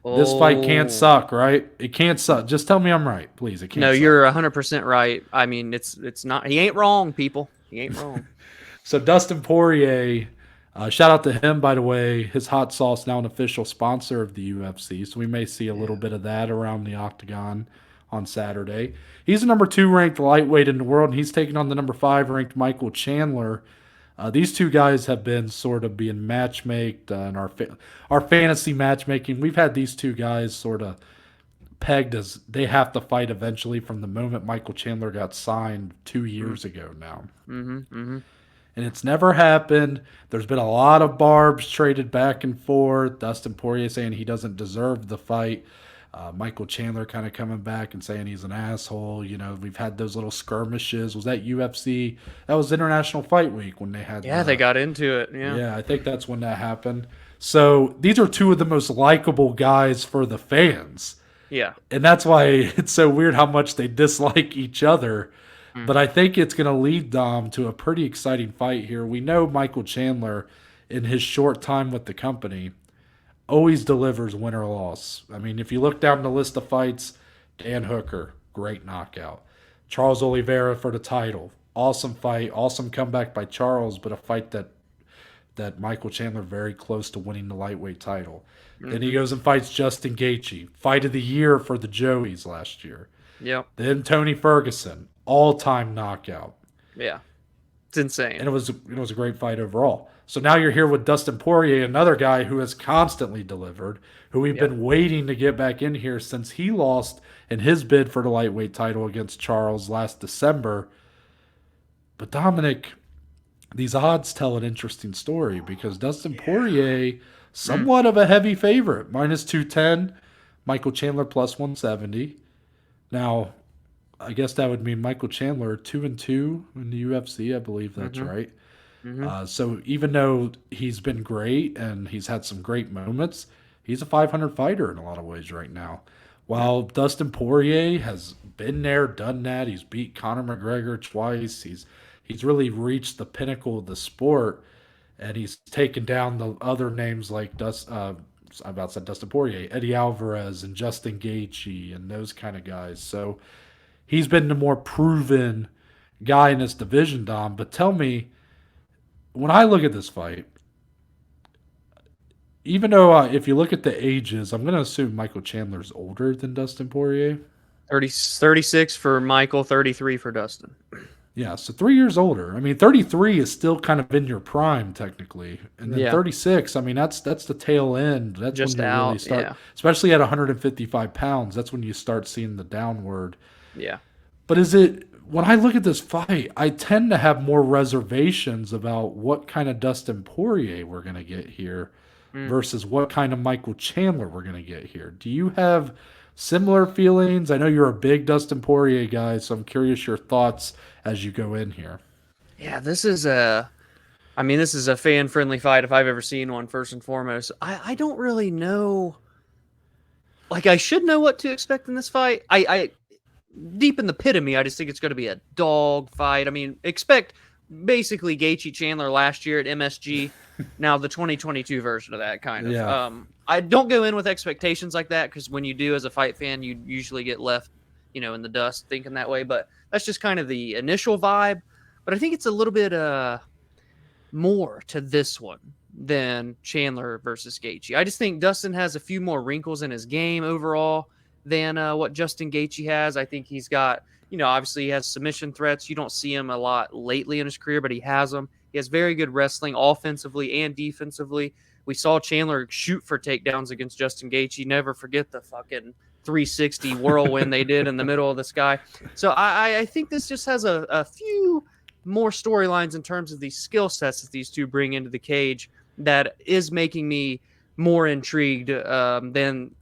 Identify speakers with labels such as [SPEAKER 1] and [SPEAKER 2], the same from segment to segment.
[SPEAKER 1] This fight can't
[SPEAKER 2] Oh,
[SPEAKER 1] suck, right? It can't suck. Just tell me I'm right, please. It
[SPEAKER 2] no,
[SPEAKER 1] can't suck.
[SPEAKER 2] you're 100% right. I mean, it's not. He ain't wrong, people. He ain't wrong.
[SPEAKER 1] So Dustin Poirier, shout out to him, by the way. His hot sauce now an official sponsor of the UFC, so we may see a little
[SPEAKER 2] Yeah.
[SPEAKER 1] bit of that around the octagon on Saturday. He's the number 2 ranked lightweight in the world, and he's taking on the number 5 ranked Michael Chandler. These two guys have been sort of being matchmaked in our fantasy matchmaking. We've had these two guys sort of pegged as they have to fight eventually from the moment Michael Chandler got signed 2 years ago now.
[SPEAKER 2] Mm-hmm. Mm-hmm.
[SPEAKER 1] And it's never happened. There's been a lot of barbs traded back and forth. Dustin Poirier saying he doesn't deserve the fight. Michael Chandler kind of coming back and saying he's an asshole. You know, we've had those little skirmishes. Was that UFC? That was International Fight Week when they had
[SPEAKER 2] Yeah, they
[SPEAKER 1] the.
[SPEAKER 2] got into it. Yeah.
[SPEAKER 1] Yeah, I think that's when that happened. So these are two of the most likable guys for the fans.
[SPEAKER 2] Yeah.
[SPEAKER 1] And that's why it's so weird how much they dislike each other.
[SPEAKER 2] Mm.
[SPEAKER 1] But I think it's going to lead Dom to a pretty exciting fight here. We know Michael Chandler, in his short time with the company, always delivers win or loss. I mean, if you look down the list of fights, Dan Hooker, great knockout. Charles Oliveira for the title, awesome fight, awesome comeback by Charles, but a fight that Michael Chandler very close to winning the lightweight title. Then he
[SPEAKER 2] Mm-hmm.
[SPEAKER 1] goes and fights Justin Gaethje, fight of the year for the Joeys last year.
[SPEAKER 2] Yep.
[SPEAKER 1] Then Tony Ferguson, all-time knockout,
[SPEAKER 2] Yeah. It's insane.
[SPEAKER 1] and it was a great fight overall. So now you're here with Dustin Poirier, another guy who has constantly delivered, who we've
[SPEAKER 2] Yep.
[SPEAKER 1] been waiting to get back in here since he lost in his bid for the lightweight title against Charles last December. But Dominic, these odds tell an interesting story because Dustin Poirier,
[SPEAKER 2] Mm.
[SPEAKER 1] somewhat of a heavy favorite, minus 210, Michael Chandler plus 170. Now, I guess that would mean Michael Chandler 2-2 in the UFC. I believe that's
[SPEAKER 2] Mm-hmm.
[SPEAKER 1] right.
[SPEAKER 2] Mm-hmm.
[SPEAKER 1] So even though he's been great and he's had some great moments, he's a 500 fighter in a lot of ways right now.
[SPEAKER 2] Yeah.
[SPEAKER 1] While Dustin Poirier has been there, done that. He's beat Conor McGregor twice. He's really reached the pinnacle of the sport, and he's taken down the other names like I about said Dustin Poirier, Eddie Alvarez, and Justin Gaethje, and those kind of guys. So he's been the more proven guy in this division, Dom. But tell me, when I look at this fight, even though if you look at the ages, I'm going to assume Michael Chandler's older than Dustin Poirier.
[SPEAKER 2] 36 for Michael, 33 for Dustin.
[SPEAKER 1] Yeah, so 3 years older. I mean, 33 is still kind of in your prime technically, and then
[SPEAKER 2] Yeah.
[SPEAKER 1] 36. I mean, that's the tail end. That's when
[SPEAKER 2] Just
[SPEAKER 1] you really
[SPEAKER 2] out.
[SPEAKER 1] start,
[SPEAKER 2] Yeah.
[SPEAKER 1] especially at 155 pounds. That's when you start seeing the downward.
[SPEAKER 2] Yeah.
[SPEAKER 1] But is it when I look at this fight, I tend to have more reservations about what kind of Dustin Poirier we're going to get here
[SPEAKER 2] Mm.
[SPEAKER 1] versus what kind of Michael Chandler we're going to get here. Do you have similar feelings? I know you're a big Dustin Poirier guy, so I'm curious your thoughts as you go in here.
[SPEAKER 2] Yeah. This is a fan friendly fight if I've ever seen one, first and foremost. I don't really know. Like, I should know what to expect in this fight. Deep in the pit of me, I just think it's going to be a dog fight. I mean, expect basically Gaethje Chandler last year at MSG. Now the 2022 version of that kind of.
[SPEAKER 1] Yeah.
[SPEAKER 2] I don't go in with expectations like that because when you do as a fight fan, you usually get left, in the dust thinking that way. But that's just kind of the initial vibe. But I think it's a little bit more to this one than Chandler versus Gaethje. I just think Dustin has a few more wrinkles in his game overall than what Justin Gaethje has. I think he's got, obviously he has submission threats. You don't see him a lot lately in his career, but he has them. He has very good wrestling offensively and defensively. We saw Chandler shoot for takedowns against Justin Gaethje. Never forget the fucking 360 whirlwind they did in the middle of the sky. So I think this just has a few more storylines in terms of these skill sets that these two bring into the cage that is making me more intrigued than.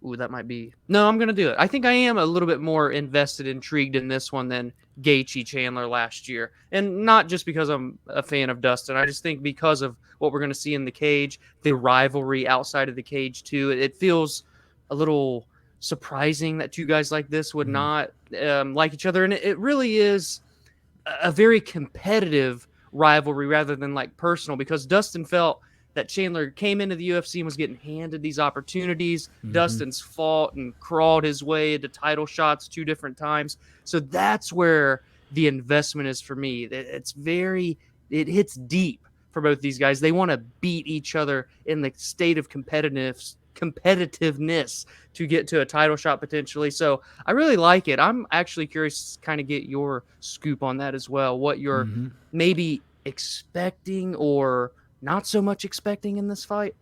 [SPEAKER 2] Ooh, that might be. No, I'm going to do it. I think I am a little bit more invested, intrigued in this one than Gaethje Chandler last year. And not just because I'm a fan of Dustin. I just think because of what we're going to see in the cage, the rivalry outside of the cage, too. It feels a little surprising that two guys like this would
[SPEAKER 1] Mm.
[SPEAKER 2] not like each other. And it really is a very competitive rivalry rather than like personal because Dustin felt that Chandler came into the UFC and was getting handed these opportunities.
[SPEAKER 1] Mm-hmm.
[SPEAKER 2] Dustin's fought and crawled his way into title shots 2 different times. So that's where the investment is for me. It hits deep for both these guys. They want to beat each other in the state of competitiveness to get to a title shot potentially. So I really like it. I'm actually curious to kind of get your scoop on that as well. What you're
[SPEAKER 1] Mm-hmm.
[SPEAKER 2] maybe expecting or not so much expecting in this fight.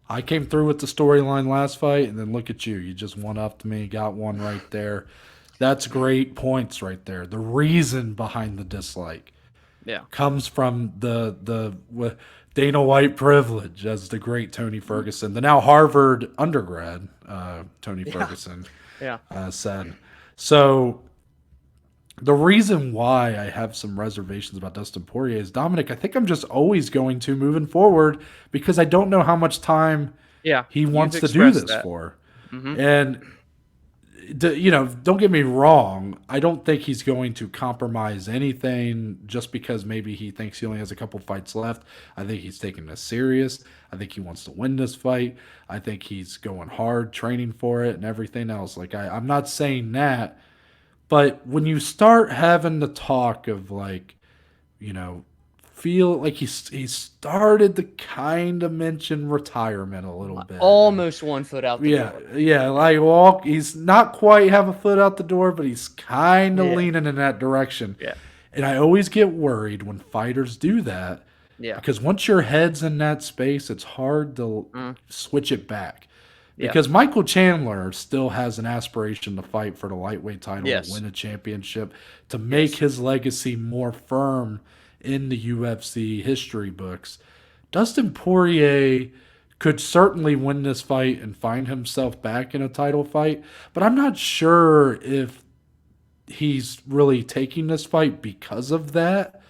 [SPEAKER 1] I came through with the storyline last fight, and then look at you. You just one-upped me, got one right there. That's great points right there. The reason behind the dislike
[SPEAKER 2] Yeah.
[SPEAKER 1] comes from the Dana White privilege, as the great Tony Ferguson, the now Harvard undergrad Tony Ferguson
[SPEAKER 2] Yeah.
[SPEAKER 1] said. So the reason why I have some reservations about Dustin Poirier is, Dominic, I think I'm just always going to moving forward because I don't know how much time
[SPEAKER 2] Yeah.
[SPEAKER 1] he wants to do this
[SPEAKER 2] that.
[SPEAKER 1] for.
[SPEAKER 2] Mm-hmm.
[SPEAKER 1] And don't get me wrong. I don't think he's going to compromise anything just because maybe he thinks he only has a couple fights left. I think he's taking this serious. I think he wants to win this fight. I think he's going hard, training for it, and everything else. Like I'm not saying that, but when you start having the talk of like, feel like he started to kind of mention retirement a little bit.
[SPEAKER 2] Almost 1 foot out the door.
[SPEAKER 1] Yeah, like he's not quite have a foot out the door, but he's kind of leaning in that direction.
[SPEAKER 2] Yeah.
[SPEAKER 1] And I always get worried when fighters do that.
[SPEAKER 2] Yeah.
[SPEAKER 1] Because once your head's in that space, it's hard to switch it back.
[SPEAKER 2] Yeah.
[SPEAKER 1] Because Michael Chandler still has an aspiration to fight for the lightweight title,
[SPEAKER 2] Yes.
[SPEAKER 1] to win a championship, to make his legacy more firm in the UFC history books. Dustin Poirier could certainly win this fight and find himself back in a title fight, but I'm not sure if he's really taking this fight because of that.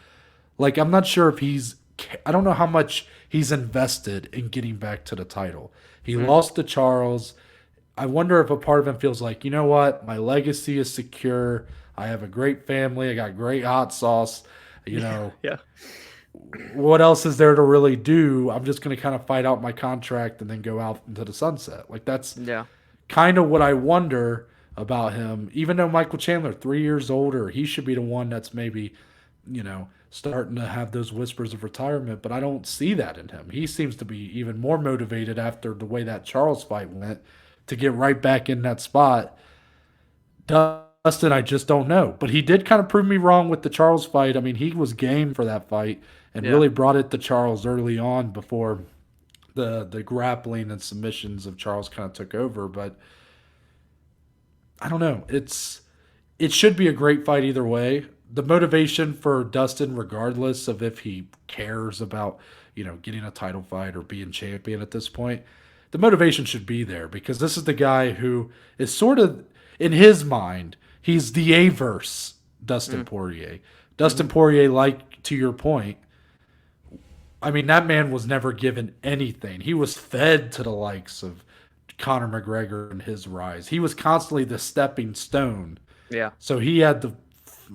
[SPEAKER 1] Like, I'm not sure if I don't know how much he's invested in getting back to the title. He lost to Charles. I wonder if a part of him feels like, you know what, my legacy is secure. I have a great family. I got great hot sauce.
[SPEAKER 2] Yeah.
[SPEAKER 1] What else is there to really do? I'm just going to kind of fight out my contract and then go out into the sunset. Like, that's kind of what I wonder about him. Even though Michael Chandler, 3 years older, he should be the one that's maybe, starting to have those whispers of retirement, but I don't see that in him. He seems to be even more motivated after the way that Charles fight went to get right back in that spot. Dustin, I just don't know. But he did kind of prove me wrong with the Charles fight. I mean, he was game for that fight and really brought it to Charles early on before the grappling and submissions of Charles kind of took over. But I don't know. It should be a great fight either way. The motivation for Dustin, regardless of if he cares about, getting a title fight or being champion at this point, the motivation should be there because this is the guy who is sort of, in his mind, he's the averse Dustin Poirier. Dustin Poirier, like, to your point, I mean, that man was never given anything. He was fed to the likes of Conor McGregor and his rise. He was constantly the stepping stone.
[SPEAKER 2] Yeah.
[SPEAKER 1] So he had to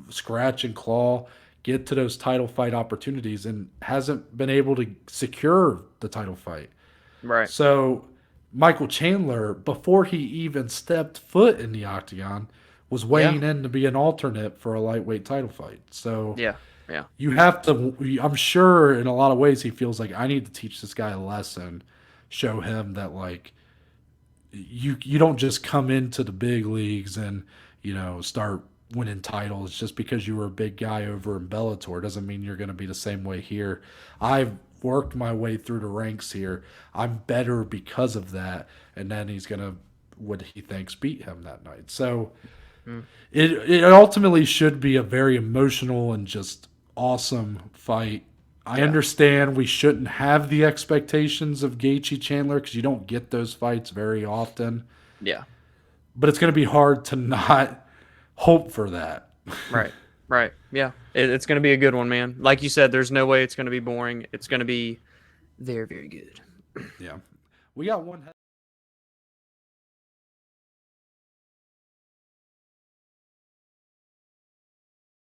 [SPEAKER 1] scratch and claw, get to those title fight opportunities, and hasn't been able to secure the title fight.
[SPEAKER 2] Right.
[SPEAKER 1] So Michael Chandler, before he even stepped foot in the octagon, was weighing in to be an alternate for a lightweight title fight. So you have to, I'm sure in a lot of ways he feels like I need to teach this guy a lesson, show him that, like, you don't just come into the big leagues and, start winning titles just because you were a big guy over in Bellator. Doesn't mean you're going to be the same way here. I've worked my way through the ranks here. I'm better because of that. And then he's going to, what he thinks, beat him that night. So it ultimately should be a very emotional and just awesome fight. I understand we shouldn't have the expectations of Gaethje Chandler because you don't get those fights very often.
[SPEAKER 2] Yeah.
[SPEAKER 1] But it's going to be hard to not hope for that.
[SPEAKER 2] Right. Yeah. It's going to be a good one, man. Like you said, there's no way it's going to be boring. It's going to be very, very good.
[SPEAKER 1] Yeah. We got one.